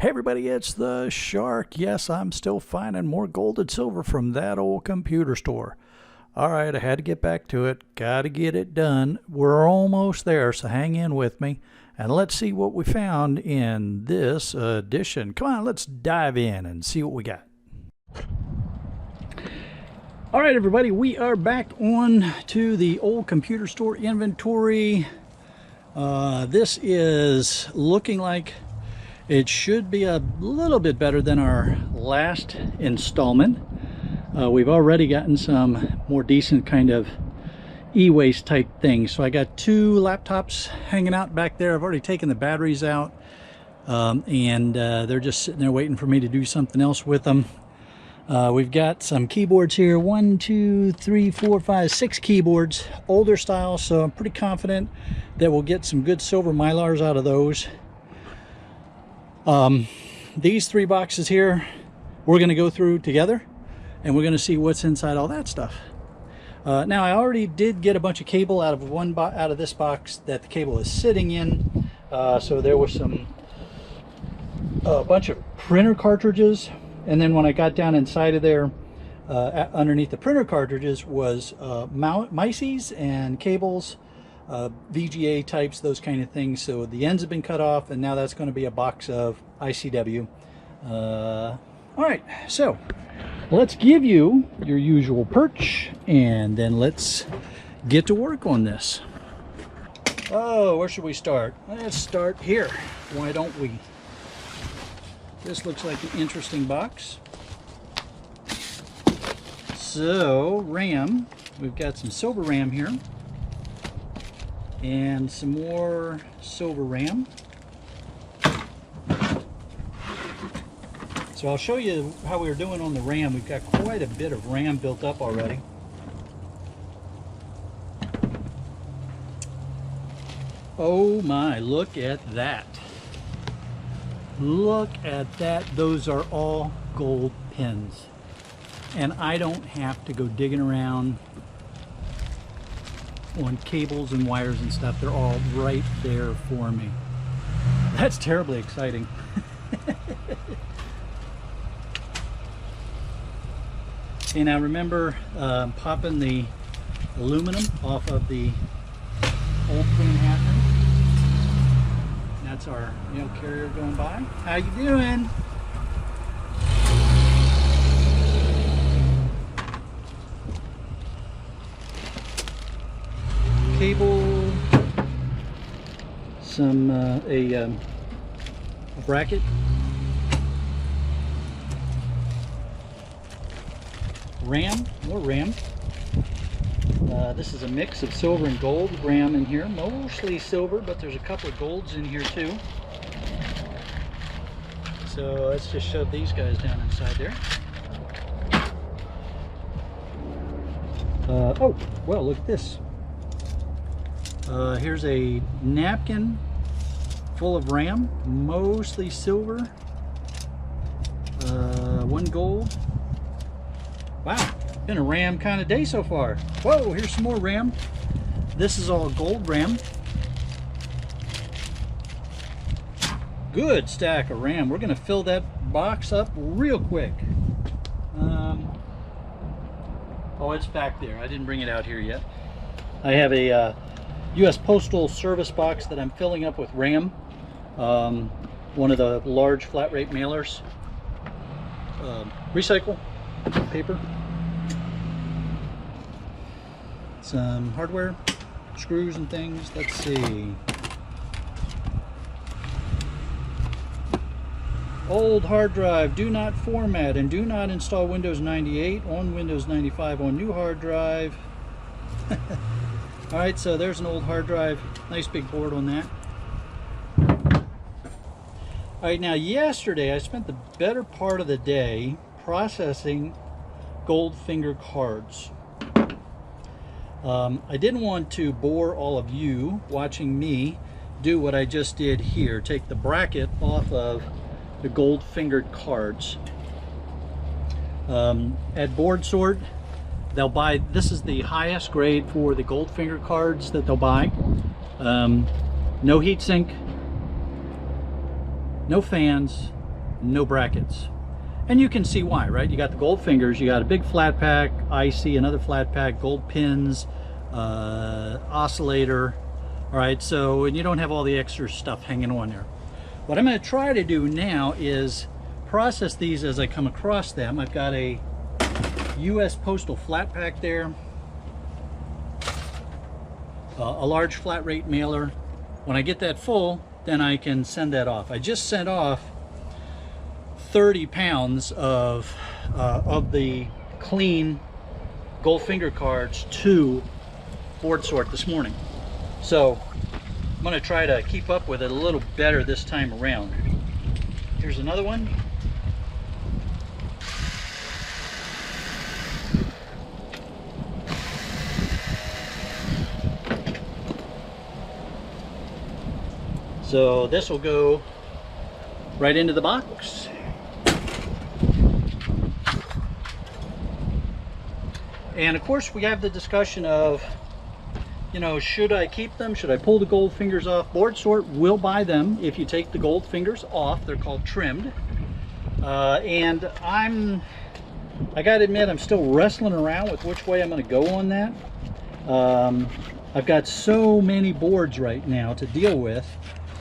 Hey everybody, it's the Shark. Yes, I'm still finding more gold and silver from that old computer store. Alright, I had to get back to it. Gotta get it done. We're almost there, so hang in with me. And let's see what we found in this edition. Come on, let's dive in and see what we got. Alright everybody, we are back on to the old computer store inventory. This is looking like it should be a little bit better than our last installment. We've already gotten some more decent kind of e-waste type things. So I got two laptops hanging out back there. I've already taken the batteries out, and they're just sitting there waiting for me to do something else with them. We've got some keyboards here. 1, 2, 3, 4, 5, 6 keyboards, older style, so I'm pretty confident that we'll get some good silver mylars out of those. These 3 boxes here we're going to go through together, and we're going to see what's inside all that stuff. Now I already did get a bunch of cable out of this box that the cable is sitting in. So there was a bunch of printer cartridges, and then when I got down inside of there, underneath the printer cartridges was mices and cables, VGA types, those kind of things. So the ends have been cut off, and now that's going to be a box of ICW. All right, so let's give you your usual perch, and then let's get to work on this. Oh, where should we start? Let's start here. Why don't we? This looks like an interesting box. So, RAM. We've got some silver RAM here. And some more silver RAM. So I'll show you how we were doing on the RAM. We've got quite a bit of RAM built up already. Oh my, look at that. Look at that. Those are all gold pins. And I don't have to go digging around on cables and wires and stuff. They're all right there for me. That's terribly exciting. Okay, now remember popping the aluminum off of the old Queen Hatton. That's our carrier going by. How you doing? Cable, some a bracket, RAM, more RAM. This is a mix of silver and gold RAM in here, mostly silver, but there's a couple of golds in here too. So let's just shove these guys down inside there. Oh, well, look at this. Here's a napkin full of RAM, mostly silver, 1 gold. Wow, been a RAM kind of day so far. Whoa, here's some more RAM. This is all gold RAM. Good stack of RAM. We're going to fill that box up real quick. Oh, it's back there. I didn't bring it out here yet. I have a U.S. Postal Service box that I'm filling up with RAM. One of the large flat rate mailers. Recycle paper. Some hardware, screws and things. Let's see. Old hard drive, do not format and do not install Windows 98 on Windows 95 on new hard drive. Alright, so there's an old hard drive. Nice big board on that. Alright, now yesterday I spent the better part of the day processing Goldfinger cards. I didn't want to bore all of you watching me do what I just did here. Take the bracket off of the gold-fingered cards. At Board Sort, they'll buy, this is the highest grade for the Goldfinger cards that they'll buy. No heatsink, no fans, no brackets. And you can see why, right? You got the Goldfingers, you got a big flat pack, IC, another flat pack, gold pins, oscillator. All right, so, and you don't have all the extra stuff hanging on there. What I'm going to try to do now is process these as I come across them. I've got a US Postal flat pack there, a large flat rate mailer. When I get that full, then I can send that off. I just sent off 30 pounds of the clean Goldfinger cards to Board Sort this morning. So I'm going to try to keep up with it a little better this time around. Here's another one. So this will go right into the box. And of course we have the discussion of, you know, should I keep them? Should I pull the Goldfingers off? Board Sort will buy them if you take the Goldfingers off. They're called trimmed. And I gotta admit, I'm still wrestling around with which way I'm gonna go on that. I've got so many boards right now to deal with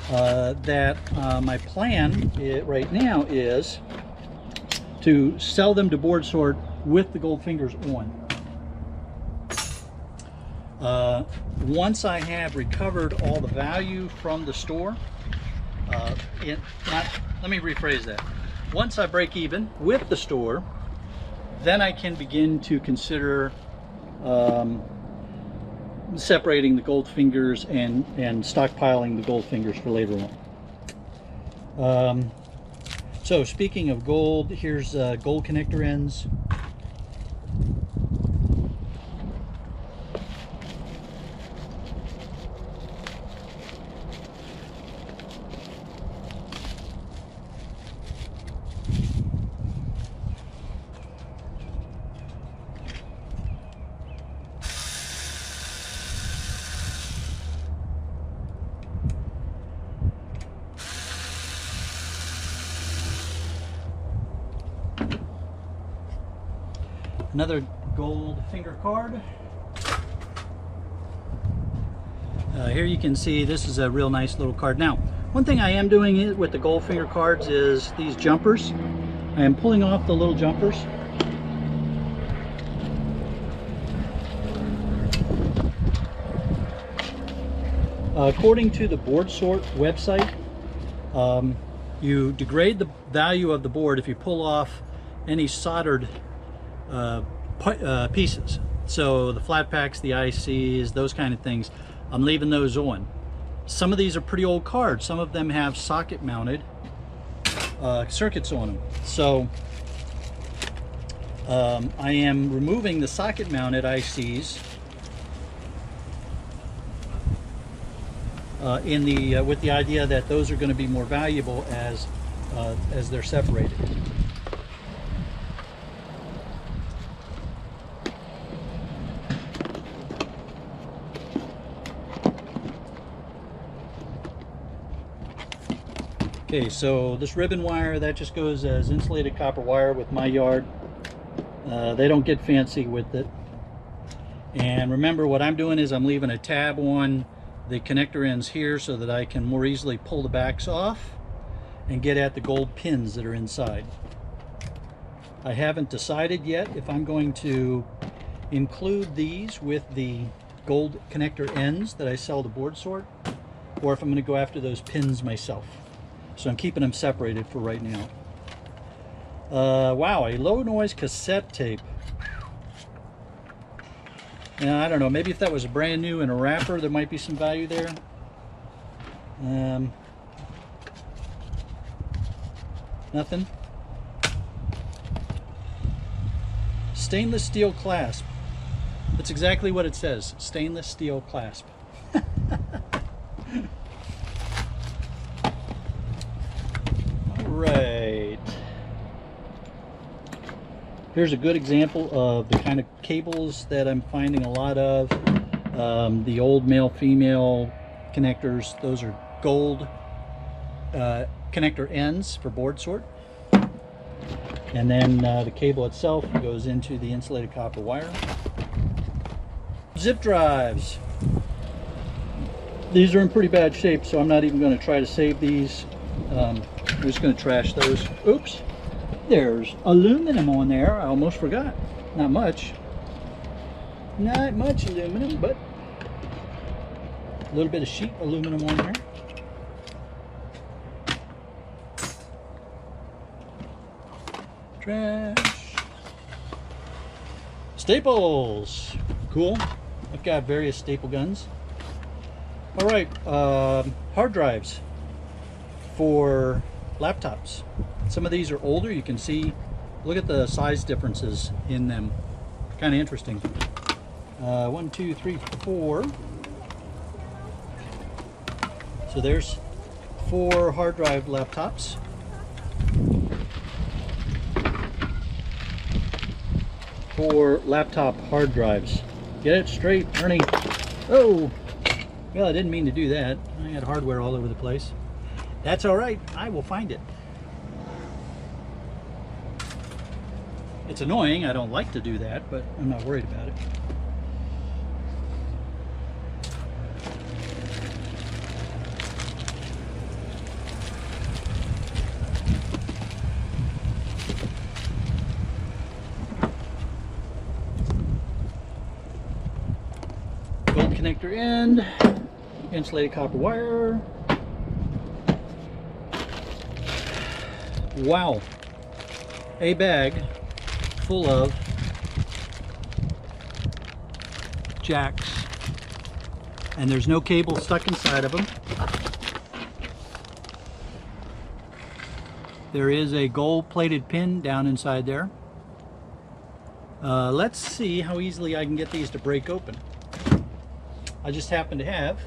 that my plan right now is to sell them to Board Sort with the Goldfingers on. Once I have recovered all the value from the store, let me rephrase that. Once I break even with the store, then I can begin to consider separating the Goldfingers and stockpiling the Goldfingers for later on. So speaking of gold, here's gold connector ends. Another Goldfinger card. Here you can see this is a real nice little card. Now, one thing I am doing with the Goldfinger cards is these jumpers. I am pulling off the little jumpers. According to the Board Sort website, you degrade the value of the board if you pull off any soldered pieces. So the flat packs, the ICs, those kind of things, I'm leaving those on. Some of these are pretty old cards. Some of them have socket mounted circuits on them. So I am removing the socket mounted ICs with the idea that those are going to be more valuable as they're separated. Okay, so this ribbon wire, that just goes as insulated copper wire with my yard. They don't get fancy with it. And remember, what I'm doing is I'm leaving a tab on the connector ends here so that I can more easily pull the backs off and get at the gold pins that are inside. I haven't decided yet if I'm going to include these with the gold connector ends that I sell to Board Sort, or if I'm going to go after those pins myself. So I'm keeping them separated for right now. Wow, a low noise cassette tape. Now, I don't know, maybe if that was brand new in a wrapper, there might be some value there. Nothing. Stainless steel clasp. That's exactly what it says, stainless steel clasp. Right. Here's a good example of the kind of cables that I'm finding a lot of. The old male-female connectors, those are gold connector ends for Board Sort. And then the cable itself goes into the insulated copper wire. Zip drives. These are in pretty bad shape, so I'm not even going to try to save these. I'm just going to trash those. Oops. There's aluminum on there. I almost forgot. Not much. Not much aluminum, but a little bit of sheet aluminum on there. Trash. Staples. Cool. I've got various staple guns. All right, hard drives for laptops. Some of these are older. You can see, look at the size differences in them. Kind of interesting. 1, 2, 3, 4. So there's 4 hard drive laptops. For laptop hard drives. Get it straight, Ernie. Oh, well, I didn't mean to do that. I had hardware all over the place. That's all right. I will find it. It's annoying. I don't like to do that, but I'm not worried about it. Gold connector end, insulated copper wire. Wow, a bag full of jacks, and there's no cable stuck inside of them. There is a gold plated pin down inside there. Let's see how easily I can get these to break open. I just happen to have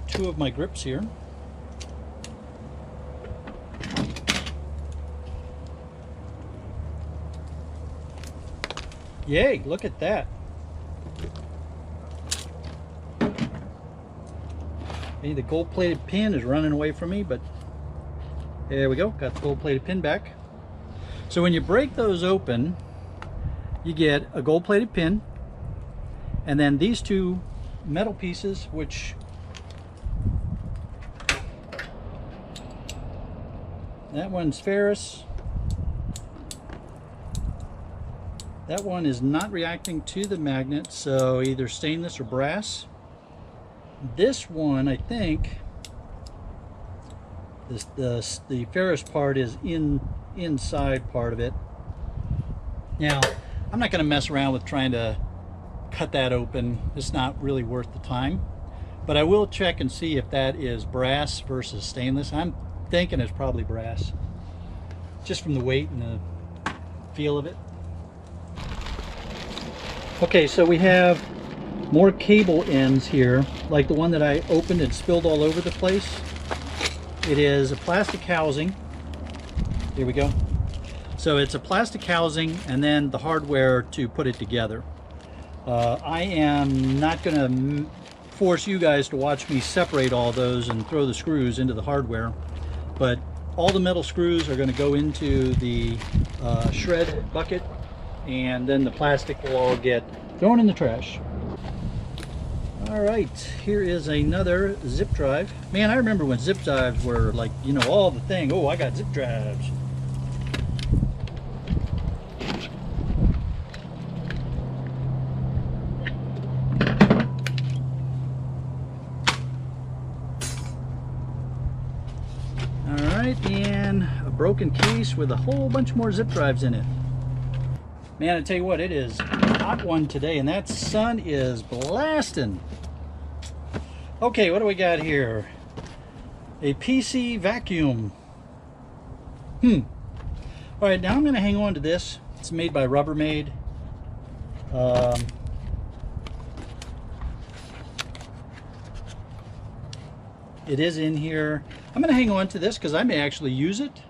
2 of my grips here. Yay, look at that. Okay, the gold-plated pin is running away from me, but there we go, got the gold-plated pin back. So when you break those open, you get a gold-plated pin, and then these 2 metal pieces, which that one's ferrous. That one is not reacting to the magnet, so either stainless or brass. This one, I think, the ferrous part is inside part of it. Now, I'm not going to mess around with trying to cut that open. It's not really worth the time, but I will check and see if that is brass versus stainless. I'm thinking it's probably brass, just from the weight and the feel of it. Okay, so we have more cable ends here, like the one that I opened and spilled all over the place. It is a plastic housing. Here we go. So it's a plastic housing and then the hardware to put it together. I am not going to force you guys to watch me separate all those and throw the screws into the hardware, but all the metal screws are going to go into the shred bucket, and then the plastic will all get thrown in the trash. All right, here is another zip drive. Man, I remember when zip drives were like, you know, all the thing. Oh, I got zip drives. And a broken case with a whole bunch more zip drives in it. Man, I tell you what, it is a hot one today, and that sun is blasting. Okay, what do we got here? A PC vacuum. All right, now I'm going to hang on to this. It's made by Rubbermaid. It is in here. I'm going to hang on to this because I may actually use it.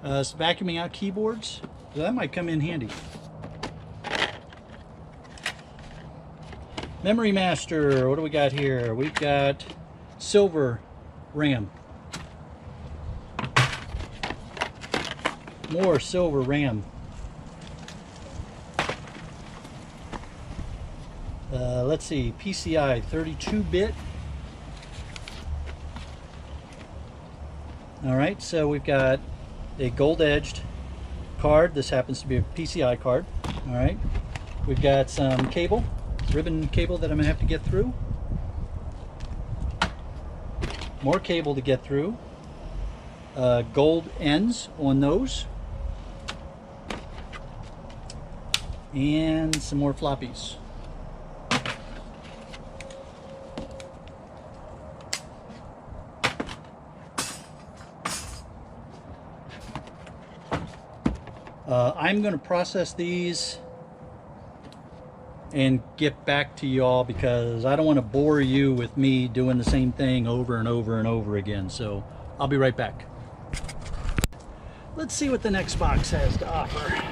It's vacuuming out keyboards. So that might come in handy. Memory Master. What do we got here? We've got silver RAM. more silver RAM. Let's see, PCI 32-bit. All right, so we've got a gold-edged card. This happens to be a PCI card. All right, we've got some cable, ribbon cable that I'm gonna have to get through. More cable to get through. Gold ends on those. And some more floppies. I'm going to process these and get back to y'all because I don't want to bore you with me doing the same thing over and over and over again. So I'll be right back. Let's see what the next box has to offer.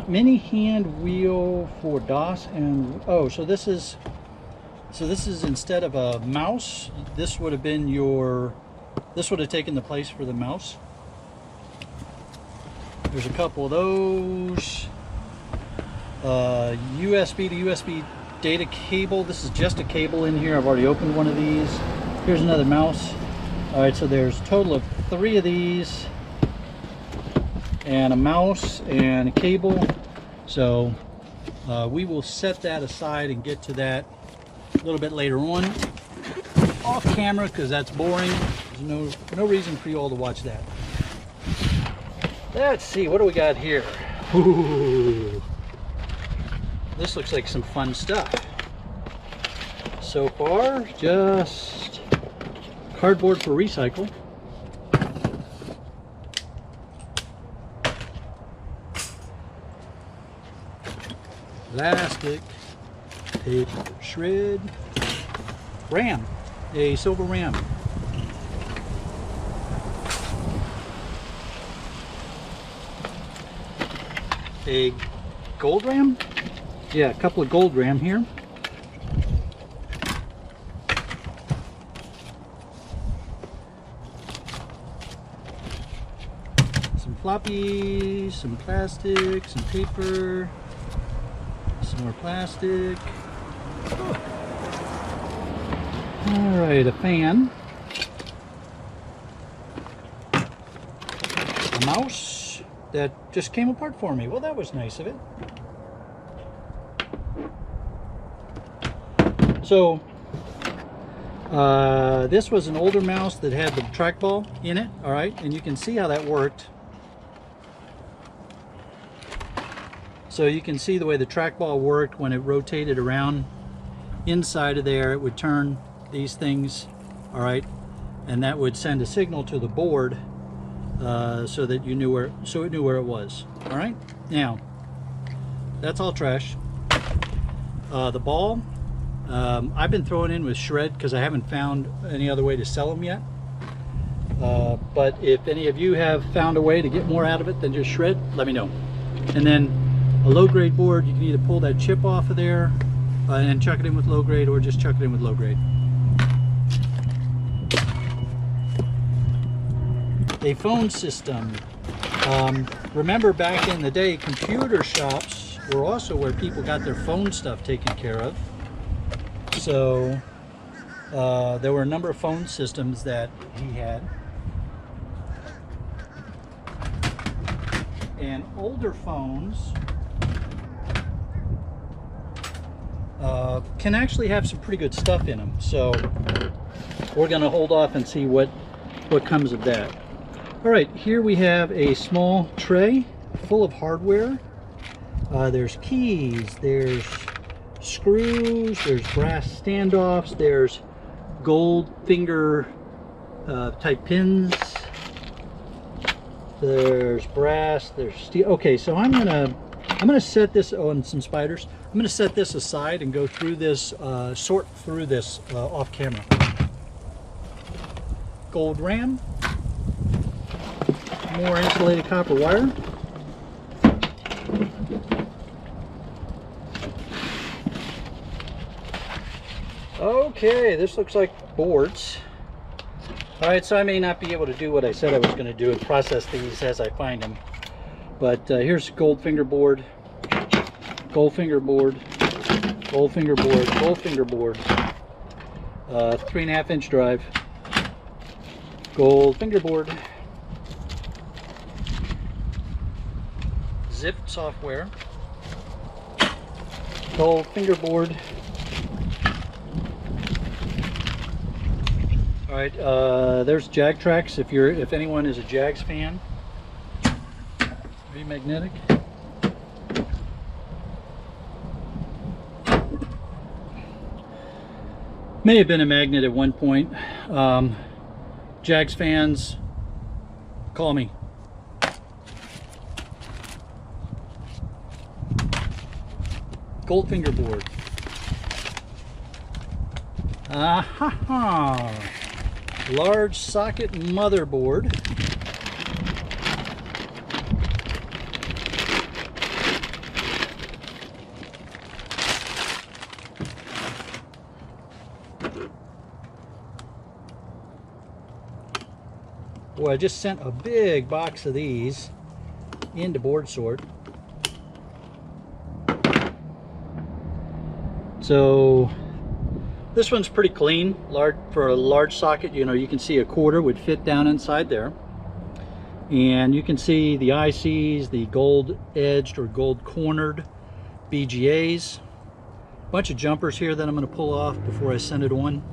Mini hand wheel for DOS and so this is instead of a mouse, this would have been this would have taken the place for the mouse. There's a couple of those. USB to USB data cable. This is just a cable in here. I've already opened one of these. Here's another mouse. All right, so there's a total of 3 of these. And a mouse and a cable. So we will set that aside and get to that a little bit later on off camera because that's boring. There's no reason for you all to watch that. Let's see, what do we got here? Ooh, this looks like some fun stuff. So far, just cardboard for recycle. Plastic, paper shred, RAM, a silver RAM. A gold RAM? Yeah, a couple of gold RAM here. Some floppies, some plastic, some paper. Some more plastic. Oh. All right, a fan. A mouse that just came apart for me. Well, that was nice of it. So, this was an older mouse that had the trackball in it. All right, and you can see how that worked. So you can see the way the trackball worked when it rotated around inside of there. It would turn these things, all right, and that would send a signal to the board so that you knew it knew where it was. All right, now that's all trash. The ball, I've been throwing in with shred because I haven't found any other way to sell them yet. But if any of you have found a way to get more out of it than just shred, let me know. And then a low grade board, you can either pull that chip off of there and chuck it in with low grade, or just chuck it in with low grade. A phone system. Remember back in the day, computer shops were also where people got their phone stuff taken care of. So there were a number of phone systems that he had. And older phones can actually have some pretty good stuff in them. So we're going to hold off and see what comes of that. All right, here we have a small tray full of hardware. There's keys, there's screws, there's brass standoffs, there's Goldfinger type pins. There's brass, there's steel. Okay, so I'm gonna set this on some spiders. I'm gonna set this aside and go through this, sort through this off camera. Gold RAM, more insulated copper wire, Okay, this looks like boards. All right, so I may not be able to do what I said I was going to do and process these as I find them. But here's Goldfinger board, Goldfinger board, Goldfinger board, Goldfinger board, 3.5 inch drive, Goldfinger board, zipped software, Goldfinger board. All right, there's Jag tracks. If anyone is a Jags fan, very magnetic. May have been a magnet at one point. Jags fans, call me. Goldfinger board. Ah-ha-ha. Large socket motherboard. Boy, I just sent a big box of these into board sort. So this one's pretty clean, for a large socket. You know, you can see a quarter would fit down inside there. And you can see the ICs, the gold edged or gold cornered BGAs. A bunch of jumpers here that I'm going to pull off before I send it on.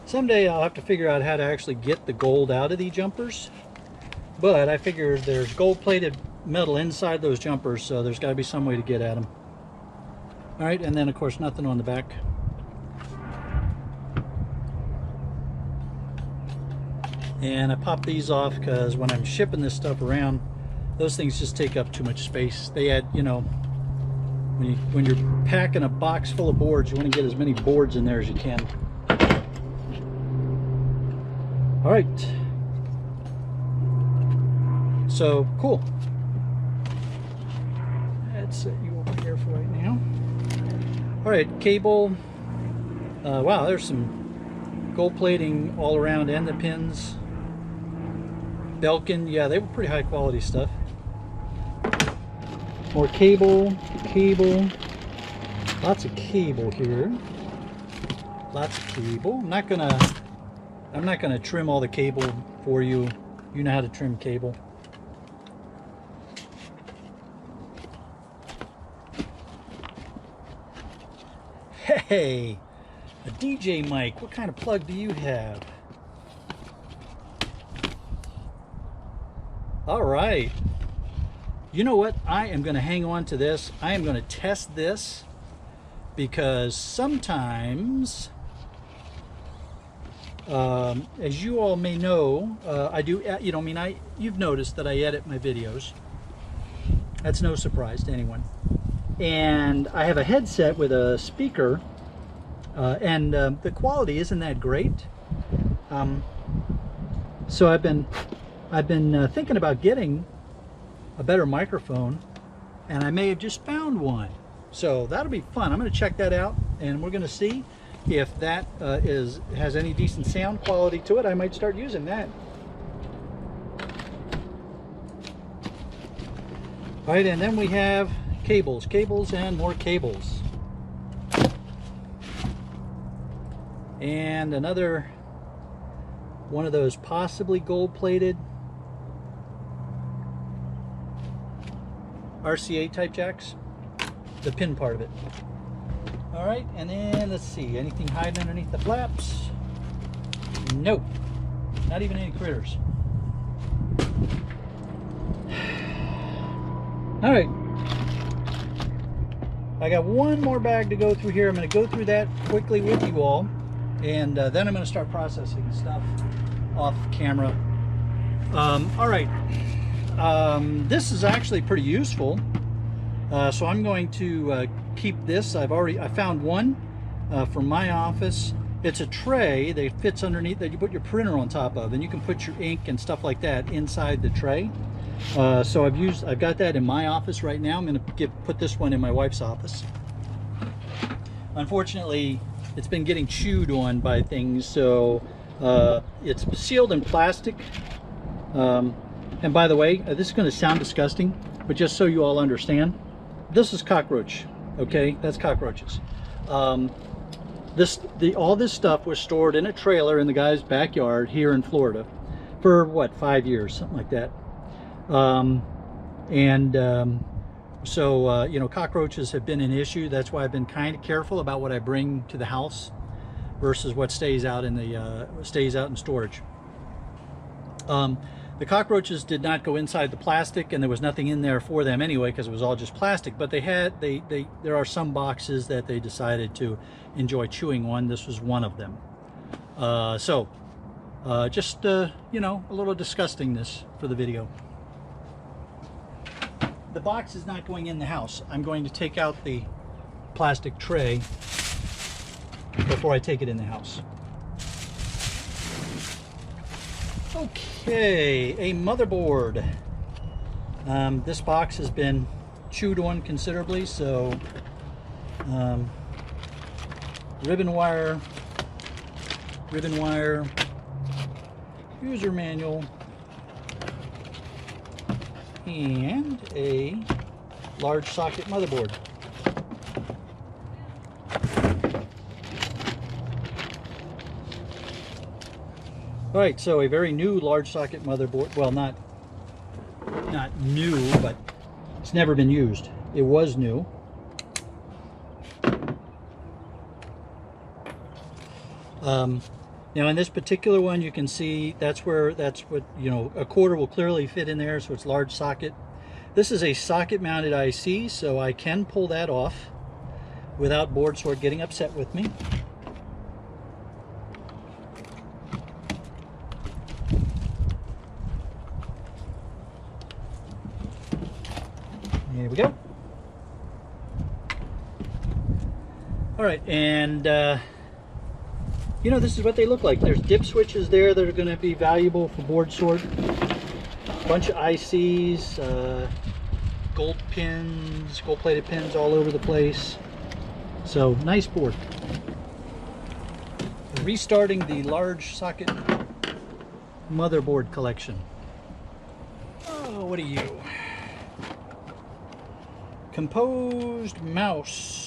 Someday I'll have to figure out how to actually get the gold out of these jumpers, but I figure there's gold plated metal inside those jumpers, so there's got to be some way to get at them. All right, and then of course nothing on the back. And I pop these off because when I'm shipping this stuff around, those things just take up too much space. They add, you know, when you're packing a box full of boards, you want to get as many boards in there as you can. All right, so cool. Let's set you over here for right now. All right, cable. Wow, there's some gold plating all around and the pins. Belkin, yeah, they were pretty high quality stuff. More cable, lots of cable here. Lots of cable. I'm not gonna trim all the cable for you. You know how to trim cable. Hey, a DJ mic. What kind of plug do you have? All right. You know what? I am gonna hang on to this. I am gonna test this because sometimes, as you all may know, I do, you know, I mean, you've noticed that I edit my videos. That's no surprise to anyone. And I have a headset with a speaker, and the quality isn't that great. So I've been thinking about getting a better microphone, and I may have just found one. So that'll be fun. I'm going to check that out, and we're going to see if that has any decent sound quality to it. I might start using that. All right, and then we have cables, and more cables. And another one of those possibly gold-plated RCA type jacks, the pin part of it. All right, and then let's see, anything hiding underneath the flaps? Nope, not even any critters. All right, I got one more bag to go through here. I'm going to go through that quickly with you all, and then I'm going to start processing stuff off camera. All right, this is actually pretty useful, so I'm going to keep this. I found one from my office. It's a tray that fits underneath that you put your printer on top of, and you can put your ink and stuff like that inside the tray. So I've got that in my office right now. I'm going to put this one in my wife's office. Unfortunately, it's been getting chewed on by things, so it's sealed in plastic. And by the way, this is going to sound disgusting, but just so you all understand, this is cockroach. Okay, that's cockroaches. All this stuff was stored in a trailer in the guy's backyard here in Florida for what, 5 years, something like that. So you know, cockroaches have been an issue. That's why I've been kind of careful about what I bring to the house versus what stays out in storage. The cockroaches did not go inside the plastic, and there was nothing in there for them anyway because it was all just plastic. But there are some boxes that they decided to enjoy chewing on. This was one of them. Just you know, a little disgustingness for the video. The box is not going in the house. I'm going to take out the plastic tray before I take it in the house. Okay, a motherboard. This box has been chewed on considerably, so ribbon wire, user manual, and a large socket motherboard. All right, so a very new large socket motherboard. Well, not new, but it's never been used. It was new. Now in this particular one, you can see that's what, you know, a quarter will clearly fit in there, so it's large socket. This is a socket mounted IC, so I can pull that off without board sort getting upset with me. Here we go. All right, and you know, this is what they look like. There's dip switches there that are going to be valuable for board sort. A bunch of ICs, gold pins, gold-plated pins all over the place. So, nice board. Restarting the large socket motherboard collection. Oh, what are you? Composed mouse.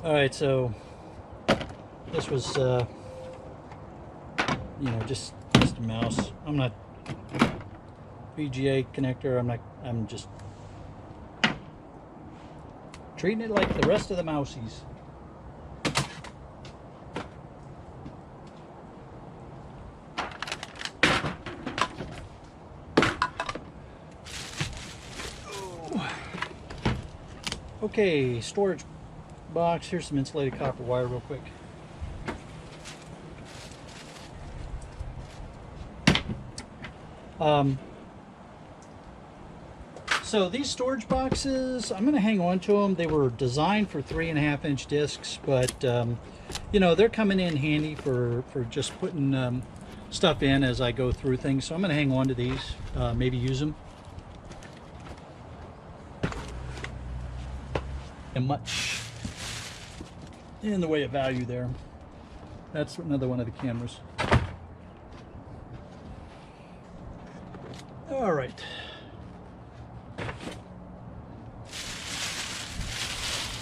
All right, so this was, you know, just a mouse. I'm not VGA connector. I'm just treating it like the rest of the mousies. Oh. Okay, storage box. Here's some insulated copper wire real quick. So these storage boxes, I'm going to hang on to them. They were designed for 3.5-inch discs, but you know, they're coming in handy for just putting stuff in as I go through things. So I'm going to hang on to these, maybe use them. And much in the way of value there. That's another one of the cameras. All right.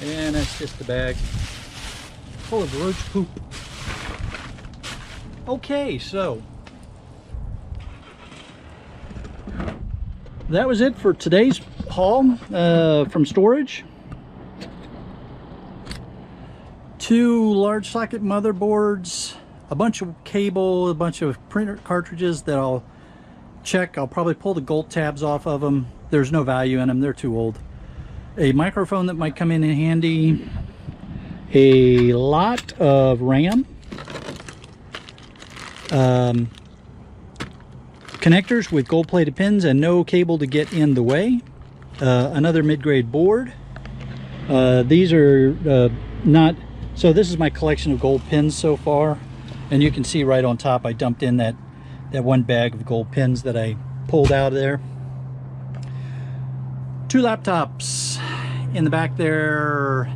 And that's just the bag full of roach poop. Okay, so that was it for today's haul from storage. 2 large socket motherboards, a bunch of cable, a bunch of printer cartridges that I'll check. I'll probably pull the gold tabs off of them. There's no value in them, they're too old. A microphone that might come in handy, a lot of RAM, connectors with gold-plated pins and no cable to get in the way, another mid-grade board. These are not, so this is my collection of gold pins so far, and you can see right on top I dumped in that one bag of gold pins that I pulled out of there. 2 laptops in the back there,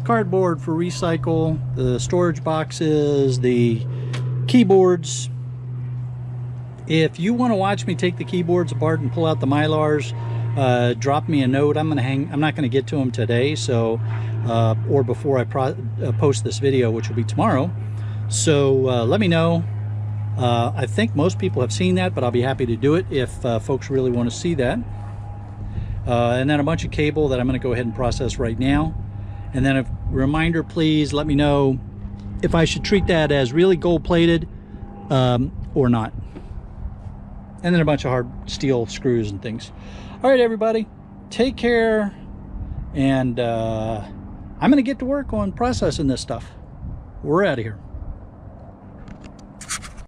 cardboard for recycle, the storage boxes, the keyboards. If you want to watch me take the keyboards apart and pull out the Mylars, drop me a note. I'm not going to get to them today, so or before I post this video, which will be tomorrow. So let me know. I think most people have seen that, but I'll be happy to do it if folks really want to see that. And then a bunch of cable that I'm going to go ahead and process right now. And then a reminder, please let me know if I should treat that as really gold-plated or not. And then a bunch of hard steel screws and things. All right, everybody, take care. And I'm going to get to work on processing this stuff. We're out of here.